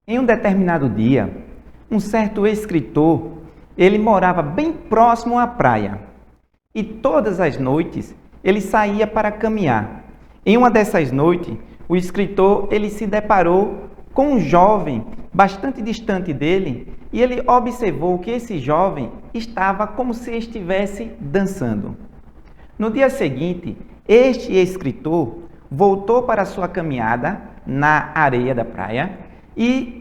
Em um determinado dia, um certo escritor, ele morava bem próximo à praia. E todas as noites, ele saía para caminhar. Em uma dessas noites, o escritor, ele se deparou com um jovem bastante distante dele e ele observou que esse jovem estava como se estivesse dançando. No dia seguinte, este escritor voltou para sua caminhada na areia da praia e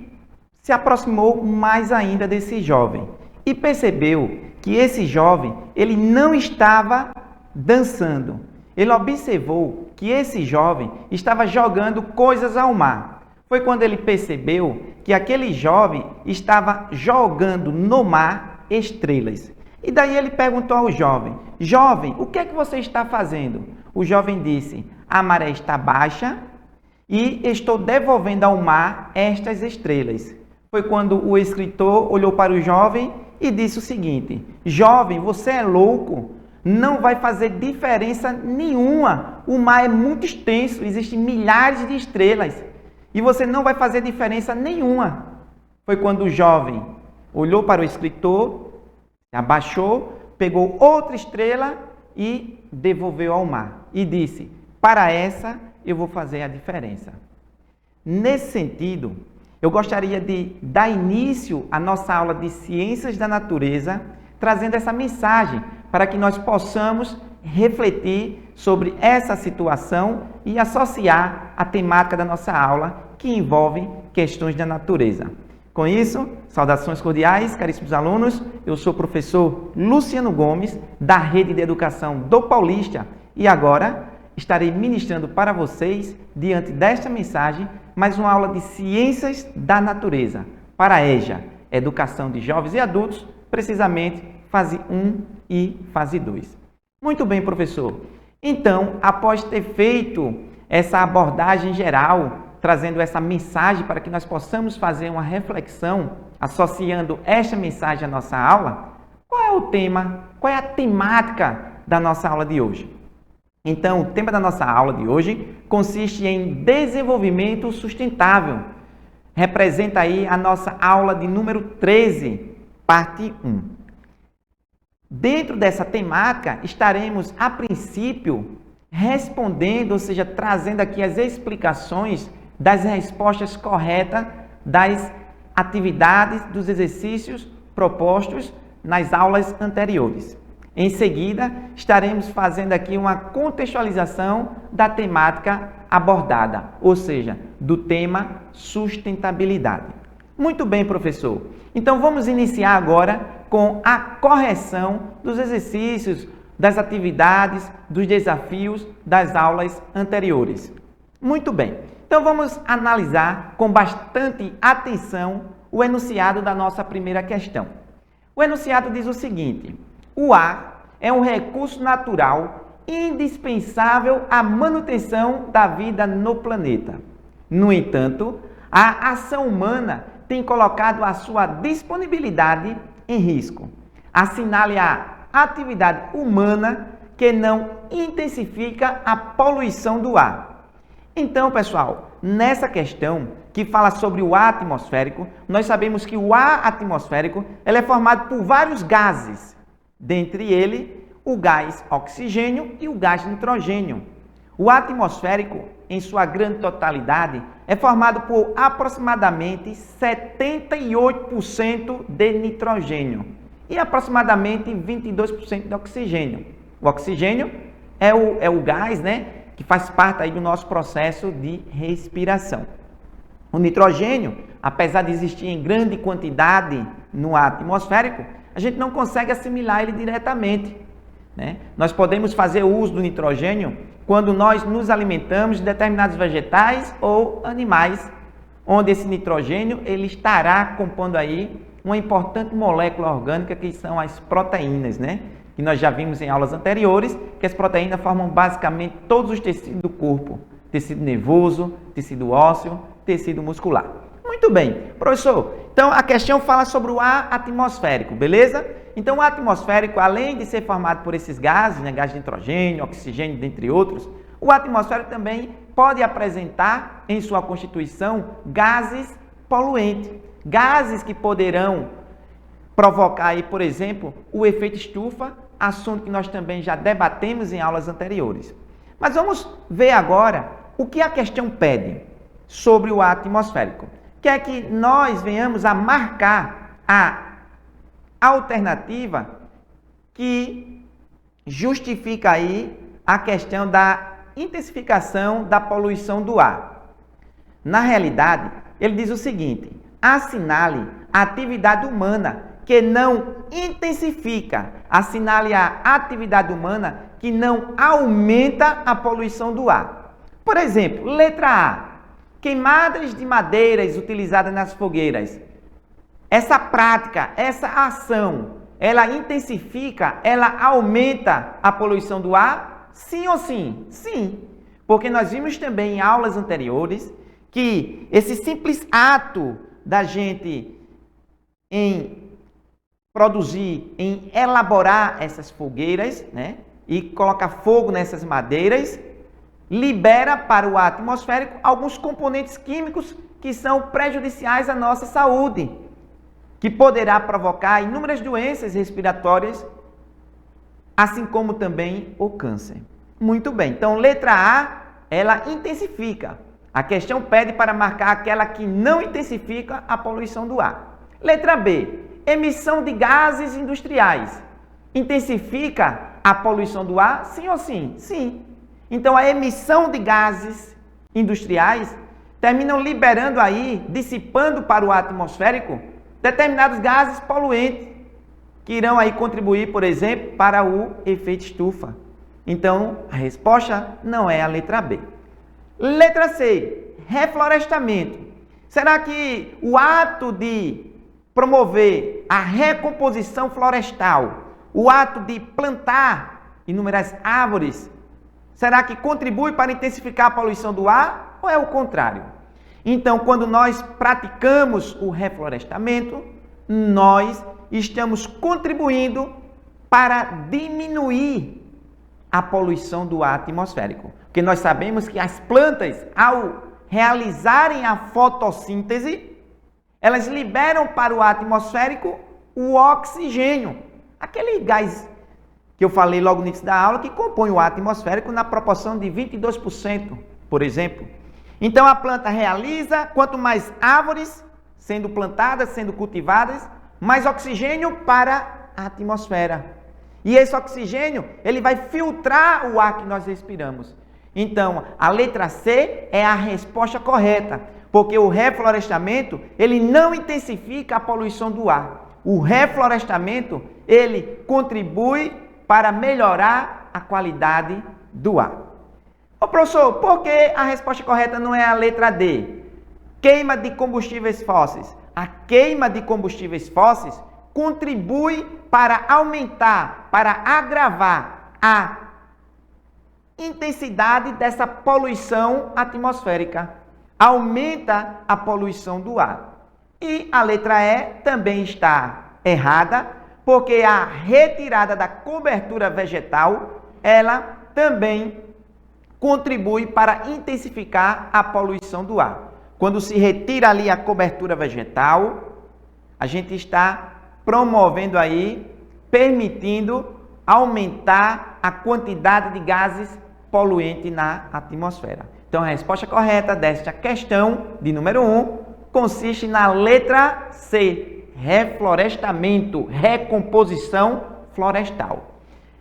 se aproximou mais ainda desse jovem e percebeu que esse jovem, ele não estava dançando. Ele observou que esse jovem estava jogando coisas ao mar. Foi quando ele percebeu que aquele jovem estava jogando no mar estrelas. E daí ele perguntou ao jovem: jovem, o que é que você está fazendo? O jovem disse: a maré está baixa e estou devolvendo ao mar estas estrelas. Foi quando o escritor olhou para o jovem e disse o seguinte: jovem, você é louco, não vai fazer diferença nenhuma. O mar é muito extenso, existem milhares de estrelas e você não vai fazer diferença nenhuma. Foi quando o jovem olhou para o escritor, abaixou, pegou outra estrela e devolveu ao mar e disse: para essa eu vou fazer a diferença. Nesse sentido, eu gostaria de dar início à nossa aula de Ciências da Natureza, trazendo essa mensagem para que nós possamos refletir sobre essa situação e associar a temática da nossa aula, que envolve questões da natureza. Com isso, saudações cordiais, caríssimos alunos, eu sou o professor Luciano Gomes, da Rede de Educação do Paulista, e agora estarei ministrando para vocês, diante desta mensagem, mais uma aula de Ciências da Natureza, para a EJA, Educação de Jovens e Adultos, precisamente fase 1 e fase 2. Muito bem, professor. Então, após ter feito essa abordagem geral, trazendo essa mensagem para que nós possamos fazer uma reflexão, associando esta mensagem à nossa aula, qual é o tema, qual é a temática da nossa aula de hoje? Então, o tema da nossa aula de hoje consiste em desenvolvimento sustentável. Representa aí a nossa aula de número 13, parte 1. Dentro dessa temática, estaremos, a princípio, respondendo, ou seja, trazendo aqui as explicações das respostas corretas das atividades, dos exercícios propostos nas aulas anteriores. Em seguida, estaremos fazendo aqui uma contextualização da temática abordada, ou seja, do tema sustentabilidade. Muito bem, professor. Então, vamos iniciar agora com a correção dos exercícios, das atividades, dos desafios das aulas anteriores. Muito bem. Então, vamos analisar com bastante atenção o enunciado da nossa primeira questão. O enunciado diz o seguinte: o ar é um recurso natural indispensável à manutenção da vida no planeta. No entanto, a ação humana tem colocado a sua disponibilidade em risco. Assinale a atividade humana que não intensifica a poluição do ar. Então, pessoal, nessa questão que fala sobre o ar atmosférico, nós sabemos que o ar atmosférico ele é formado por vários gases, dentre eles o gás oxigênio e o gás nitrogênio. O ar atmosférico, em sua grande totalidade, é formado por aproximadamente 78% de nitrogênio e aproximadamente 22% de oxigênio. O oxigênio é o gás, que faz parte aí do nosso processo de respiração. O nitrogênio, apesar de existir em grande quantidade no ar atmosférico, a gente não consegue assimilar ele diretamente. Nós podemos fazer uso do nitrogênio quando nós nos alimentamos de determinados vegetais ou animais, onde esse nitrogênio ele estará compondo aí uma importante molécula orgânica que são as proteínas, que nós já vimos em aulas anteriores, que as proteínas formam basicamente todos os tecidos do corpo, tecido nervoso, tecido ósseo, tecido muscular. Muito bem, professor, então a questão fala sobre o ar atmosférico, beleza? Então o ar atmosférico, além de ser formado por esses gases, gás de nitrogênio, oxigênio, dentre outros, o ar atmosférico também pode apresentar em sua constituição gases poluente. Gases que poderão provocar aí, por exemplo, o efeito estufa, assunto que nós também já debatemos em aulas anteriores. Mas vamos ver agora o que a questão pede sobre o ar atmosférico. Quer que nós venhamos a marcar a alternativa que justifica aí a questão da intensificação da poluição do ar. Na realidade, ele diz o seguinte: assinale a atividade humana que não intensifica, assinale a atividade humana que não aumenta a poluição do ar. Por exemplo, letra A, queimadas de madeiras utilizadas nas fogueiras. Essa prática, essa ação, ela intensifica, ela aumenta a poluição do ar? Sim ou sim? Sim, porque nós vimos também em aulas anteriores que esse simples ato da gente em produzir, em elaborar essas fogueiras, né, e colocar fogo nessas madeiras, libera para o ar atmosférico alguns componentes químicos que são prejudiciais à nossa saúde, que poderá provocar inúmeras doenças respiratórias, assim como também o câncer. Muito bem, então letra A, ela intensifica. A questão pede para marcar aquela que não intensifica a poluição do ar. Letra B, emissão de gases industriais. Intensifica a poluição do ar? Sim ou sim? Sim. Então a emissão de gases industriais terminam liberando aí, dissipando para o ar atmosférico determinados gases poluentes que irão aí contribuir, por exemplo, para o efeito estufa. Então, a resposta não é a letra B. Letra C, reflorestamento. Será que o ato de promover a recomposição florestal, o ato de plantar inúmeras árvores, será que contribui para intensificar a poluição do ar ou é o contrário? Então, quando nós praticamos o reflorestamento, nós estamos contribuindo para diminuir a poluição do ar atmosférico. Porque nós sabemos que as plantas, ao realizarem a fotossíntese, elas liberam para o ar atmosférico o oxigênio, aquele gás que eu falei logo no início da aula, que compõe o ar atmosférico na proporção de 22%, por exemplo. Então a planta realiza, quanto mais árvores sendo plantadas, sendo cultivadas, mais oxigênio para a atmosfera. E esse oxigênio, ele vai filtrar o ar que nós respiramos. Então, a letra C é a resposta correta, porque o reflorestamento, ele não intensifica a poluição do ar. O reflorestamento, ele contribui para melhorar a qualidade do ar. Ô professor, por que a resposta correta não é a letra D? Queima de combustíveis fósseis. A queima de combustíveis fósseis contribui para aumentar, para agravar a intensidade dessa poluição atmosférica. Aumenta a poluição do ar. E a letra E também está errada, porque a retirada da cobertura vegetal, ela também contribui para intensificar a poluição do ar. Quando se retira ali a cobertura vegetal, a gente está promovendo aí, permitindo aumentar a quantidade de gases poluentes na atmosfera. Então, a resposta correta desta questão de número 1 consiste na letra C, reflorestamento, recomposição florestal.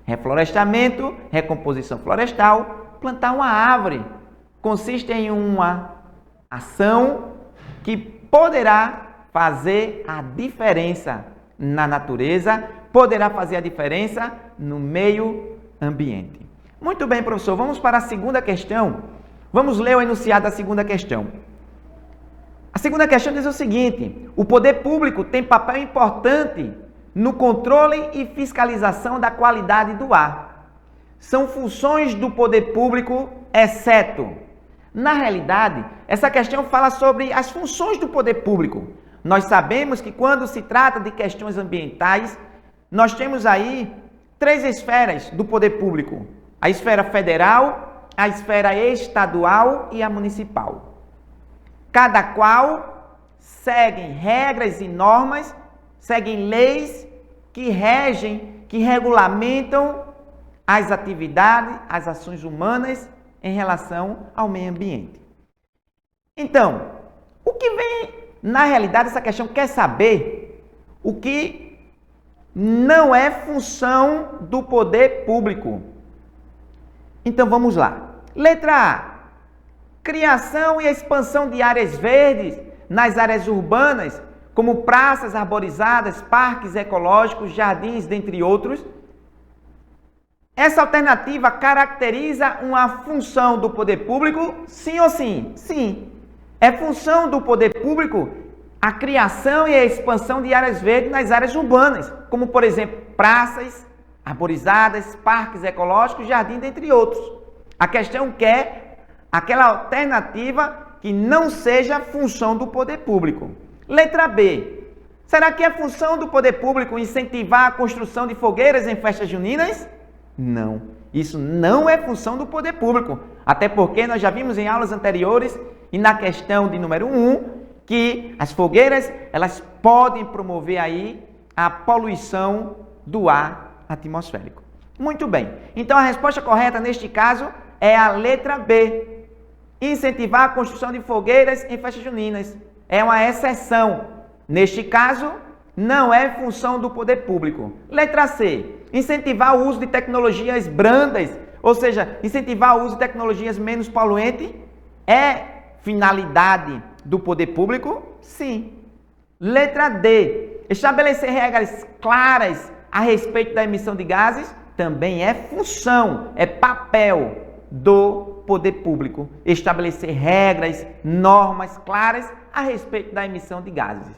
Reflorestamento, recomposição florestal. Plantar uma árvore consiste em uma ação que poderá fazer a diferença na natureza, poderá fazer a diferença no meio ambiente. Muito bem, professor, vamos para a segunda questão. Vamos ler o enunciado da segunda questão. A segunda questão diz o seguinte: o poder público tem papel importante no controle e fiscalização da qualidade do ar. São funções do poder público, exceto. Na realidade, essa questão fala sobre as funções do poder público. Nós sabemos que quando se trata de questões ambientais, nós temos aí 3 esferas do poder público: a esfera federal, a esfera estadual e a municipal. Cada qual seguem regras e normas, seguem leis que regem, que regulamentam as atividades, as ações humanas em relação ao meio ambiente. Então, o que vem, na realidade, essa questão quer saber o que não é função do poder público. Então, vamos lá. Letra A. Criação e expansão de áreas verdes nas áreas urbanas, como praças arborizadas, parques ecológicos, jardins, dentre outros. Essa alternativa caracteriza uma função do poder público? Sim ou sim? Sim. É função do poder público a criação e a expansão de áreas verdes nas áreas urbanas, como, por exemplo, praças arborizadas, parques ecológicos, jardins, dentre outros. A questão quer aquela alternativa que não seja função do poder público. Letra B. Será que é função do poder público incentivar a construção de fogueiras em festas juninas? Não. Isso não é função do poder público. Até porque nós já vimos em aulas anteriores e na questão de número 1 que as fogueiras, elas podem promover aí a poluição do ar atmosférico. Muito bem. Então a resposta correta neste caso é a letra B. Incentivar a construção de fogueiras em festas juninas. É uma exceção. Neste caso, não é função do poder público. Letra C. Incentivar o uso de tecnologias brandas, ou seja, incentivar o uso de tecnologias menos poluentes, é finalidade do poder público? Sim. Letra D. Estabelecer regras claras a respeito da emissão de gases também é função, é papel do poder público. Estabelecer regras, normas claras a respeito da emissão de gases.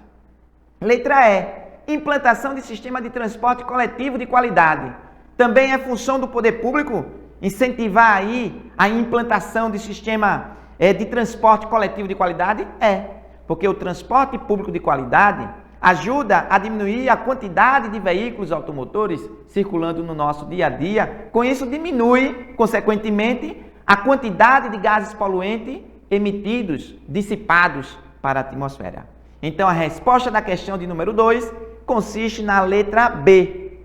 Letra E. Implantação de sistema de transporte coletivo de qualidade. Também é função do poder público incentivar aí a implantação de sistema de transporte coletivo de qualidade? É, porque o transporte público de qualidade ajuda a diminuir a quantidade de veículos automotores circulando no nosso dia a dia. Com isso, diminui, consequentemente, a quantidade de gases poluentes emitidos, dissipados para a atmosfera. Então, a resposta da questão de número 2 consiste na letra B,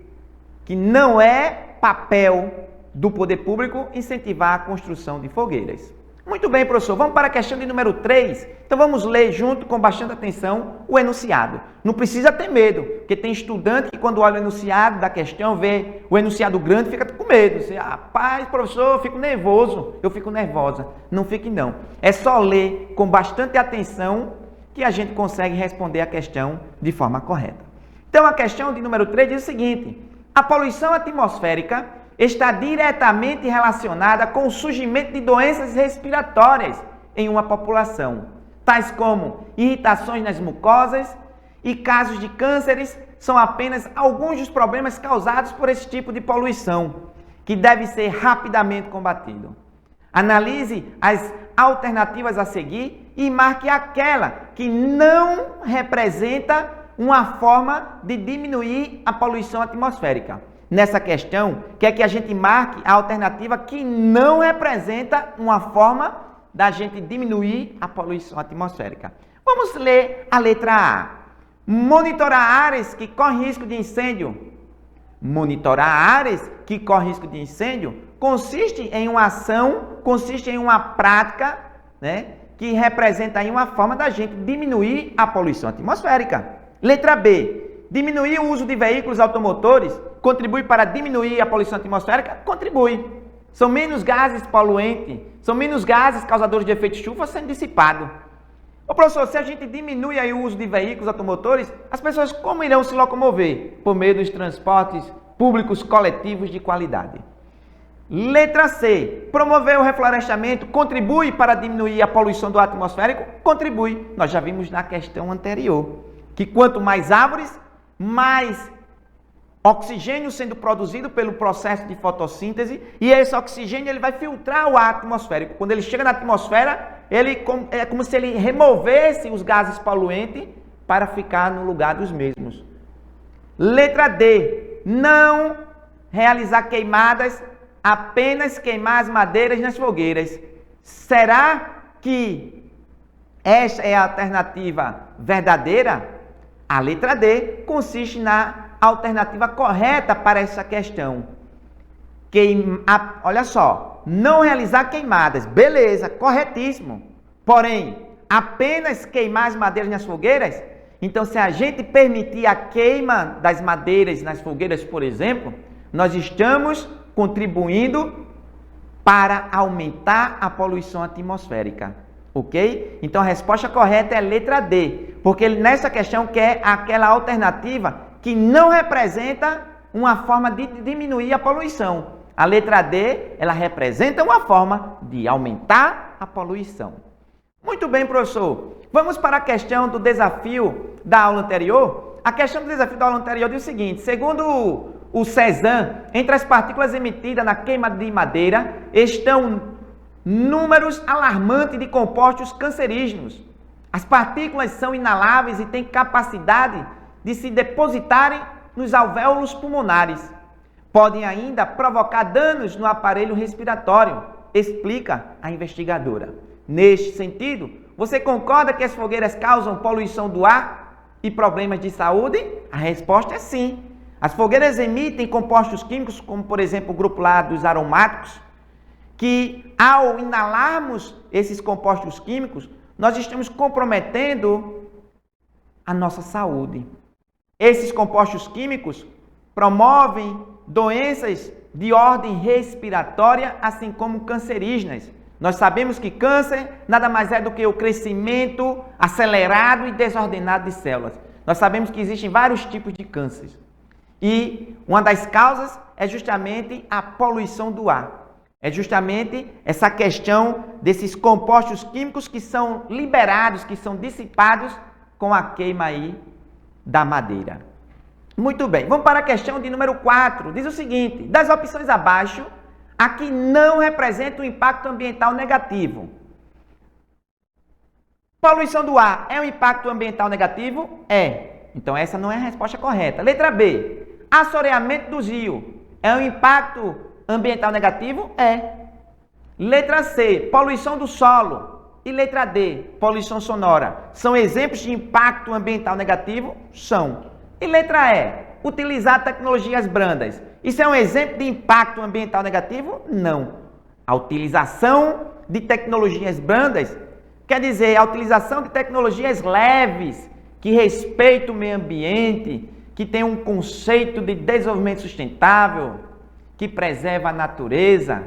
que não é papel do poder público incentivar a construção de fogueiras. Muito bem, professor. Vamos para a questão de número 3. Então, vamos ler junto, com bastante atenção, o enunciado. Não precisa ter medo, porque tem estudante que, quando olha o enunciado da questão, vê o enunciado grande, fica com medo. Você, rapaz, professor, eu fico nervoso, eu fico nervosa. Não fique, não. É só ler com bastante atenção que a gente consegue responder a questão de forma correta. Então, a questão de número 3 diz o seguinte: a poluição atmosférica está diretamente relacionada com o surgimento de doenças respiratórias em uma população, tais como irritações nas mucosas e casos de cânceres são apenas alguns dos problemas causados por esse tipo de poluição, que deve ser rapidamente combatido. Analise as alternativas a seguir e marque aquela que não representa uma forma de diminuir a poluição atmosférica. Nessa questão, quer que a gente marque a alternativa que não representa uma forma da gente diminuir a poluição atmosférica. Vamos ler a letra A. Monitorar áreas que correm risco de incêndio. Monitorar áreas que correm risco de incêndio consiste em uma ação, consiste em uma prática, que representa aí uma forma da gente diminuir a poluição atmosférica. Letra B. Diminuir o uso de veículos automotores contribui para diminuir a poluição atmosférica? Contribui. São menos gases poluentes, são menos gases causadores de efeito estufa sendo dissipados. Ô professor, se a gente diminui aí o uso de veículos automotores, as pessoas como irão se locomover? Por meio dos transportes públicos coletivos de qualidade. Letra C. Promover o reflorestamento contribui para diminuir a poluição do ar atmosférico? Contribui. Nós já vimos na questão anterior que quanto mais árvores, mais oxigênio sendo produzido pelo processo de fotossíntese, e esse oxigênio ele vai filtrar o ar atmosférico. Quando ele chega na atmosfera, é como se ele removesse os gases poluentes para ficar no lugar dos mesmos. Letra D. Não realizar queimadas, apenas queimar as madeiras nas fogueiras. Será que esta é a alternativa verdadeira? A letra D consiste na alternativa correta para essa questão. Olha só, não realizar queimadas. Beleza, corretíssimo. Porém, apenas queimar as madeiras nas fogueiras? Então, se a gente permitir a queima das madeiras nas fogueiras, por exemplo, nós estamos contribuindo para aumentar a poluição atmosférica. Ok? Então, a resposta correta é a letra D, porque ele nessa questão quer aquela alternativa que não representa uma forma de diminuir a poluição. A letra D, ela representa uma forma de aumentar a poluição. Muito bem, professor. Vamos para a questão do desafio da aula anterior. A questão do desafio da aula anterior diz o seguinte: segundo o Cezanne, entre as partículas emitidas na queima de madeira estão números alarmantes de compostos cancerígenos. As partículas são inaláveis e têm capacidade de se depositarem nos alvéolos pulmonares. Podem ainda provocar danos no aparelho respiratório, explica a investigadora. Neste sentido, você concorda que as fogueiras causam poluição do ar e problemas de saúde? A resposta é sim. As fogueiras emitem compostos químicos, como por exemplo o grupo lá dos aromáticos, que ao inalarmos esses compostos químicos, nós estamos comprometendo a nossa saúde. Esses compostos químicos promovem doenças de ordem respiratória, assim como cancerígenas. Nós sabemos que câncer nada mais é do que o crescimento acelerado e desordenado de células. Nós sabemos que existem vários tipos de cânceres. E uma das causas é justamente a poluição do ar. É justamente essa questão desses compostos químicos que são liberados, que são dissipados com a queima aí da madeira. Muito bem, vamos para a questão de número 4. Diz o seguinte: das opções abaixo, a que não representa um impacto ambiental negativo. Poluição do ar é um impacto ambiental negativo? É. Então essa não é a resposta correta. Letra B. Assoreamento do rio é um impacto ambiental negativo? É. Letra C, poluição do solo. E letra D, poluição sonora. São exemplos de impacto ambiental negativo? São. E letra E, utilizar tecnologias brandas. Isso é um exemplo de impacto ambiental negativo? Não. A utilização de tecnologias brandas quer dizer a utilização de tecnologias leves, que respeitam o meio ambiente, que tem um conceito de desenvolvimento sustentável, que preserva a natureza.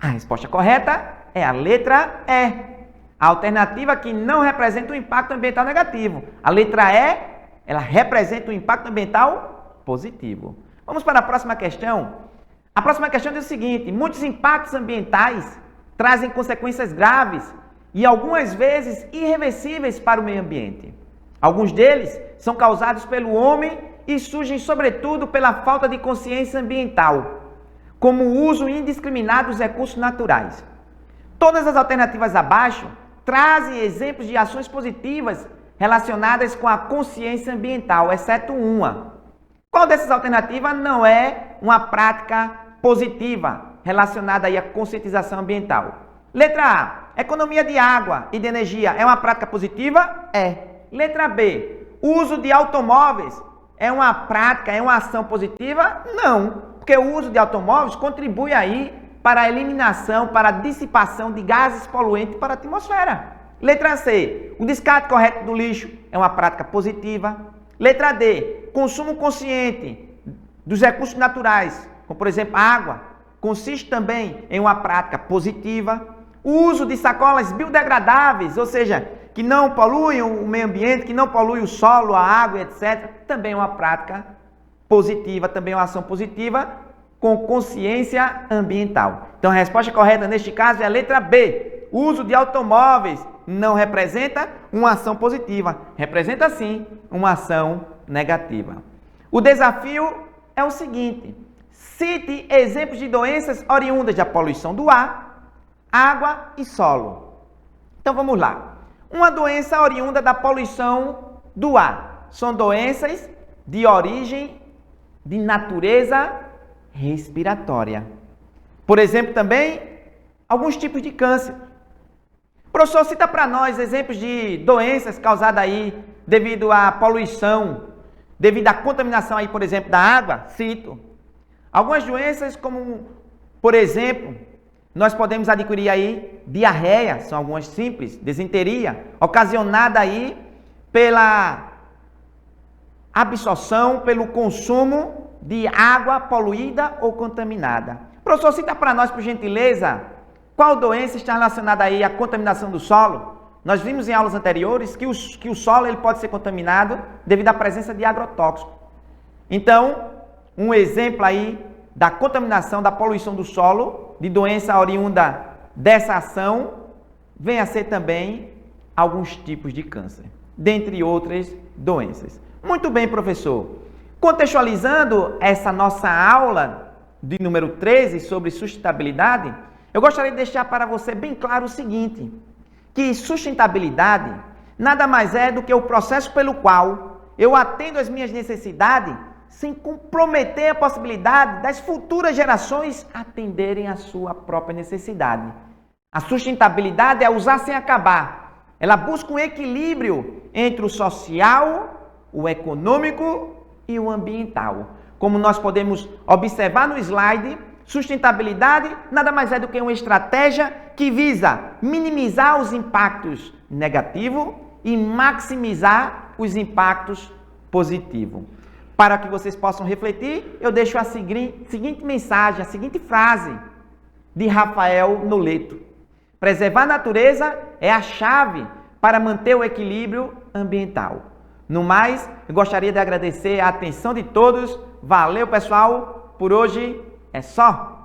A resposta correta é a letra E. A alternativa que não representa um impacto ambiental negativo. A letra E, ela representa um impacto ambiental positivo. Vamos para a próxima questão. A próxima questão diz o seguinte: muitos impactos ambientais trazem consequências graves e algumas vezes irreversíveis para o meio ambiente. Alguns deles são causados pelo homem e surgem sobretudo pela falta de consciência ambiental, como o uso indiscriminado dos recursos naturais. Todas as alternativas abaixo trazem exemplos de ações positivas relacionadas com a consciência ambiental, exceto uma. Qual dessas alternativas não é uma prática positiva relacionada aí à conscientização ambiental? Letra A, economia de água e de energia é uma prática positiva? É. Letra B, uso de automóveis é uma prática, é uma ação positiva? Não, porque o uso de automóveis contribui aí para a eliminação, para a dissipação de gases poluentes para a atmosfera. Letra C, o descarte correto do lixo é uma prática positiva. Letra D, consumo consciente dos recursos naturais, como por exemplo a água, consiste também em uma prática positiva. O uso de sacolas biodegradáveis, ou seja, que não poluem o meio ambiente, que não poluem o solo, a água, etc., também é uma prática positiva, também é uma ação positiva com consciência ambiental. Então a resposta correta neste caso é a letra B. O uso de automóveis não representa uma ação positiva, representa sim uma ação negativa. O desafio é o seguinte: cite exemplos de doenças oriundas da poluição do ar, água e solo. Então vamos lá. Uma doença oriunda da poluição do ar. São doenças de origem de natureza respiratória. Por exemplo, também alguns tipos de câncer. Professor, cita para nós exemplos de doenças causadas aí devido à poluição, devido à contaminação aí, por exemplo, da água. Cito. Algumas doenças como, por exemplo, nós podemos adquirir aí diarreia, são algumas simples, desinteria, ocasionada aí pela absorção, pelo consumo de água poluída ou contaminada. Professor, cita para nós, por gentileza, qual doença está relacionada aí à contaminação do solo? Nós vimos em aulas anteriores que o solo ele pode ser contaminado devido à presença de agrotóxicos. Então, um exemplo aí da contaminação, da poluição do solo, de doença oriunda dessa ação, vem a ser também alguns tipos de câncer, dentre outras doenças. Muito bem, professor. Contextualizando essa nossa aula de número 13 sobre sustentabilidade, eu gostaria de deixar para você bem claro o seguinte, que sustentabilidade nada mais é do que o processo pelo qual eu atendo às minhas necessidades sem comprometer a possibilidade das futuras gerações atenderem à sua própria necessidade. A sustentabilidade é usar sem acabar. Ela busca um equilíbrio entre o social, o econômico e o ambiental. Como nós podemos observar no slide, sustentabilidade nada mais é do que uma estratégia que visa minimizar os impactos negativos e maximizar os impactos positivos. Para que vocês possam refletir, eu deixo a seguinte mensagem, a seguinte frase de Rafael Noleto. Preservar a natureza é a chave para manter o equilíbrio ambiental. No mais, eu gostaria de agradecer a atenção de todos. Valeu, pessoal. Por hoje é só.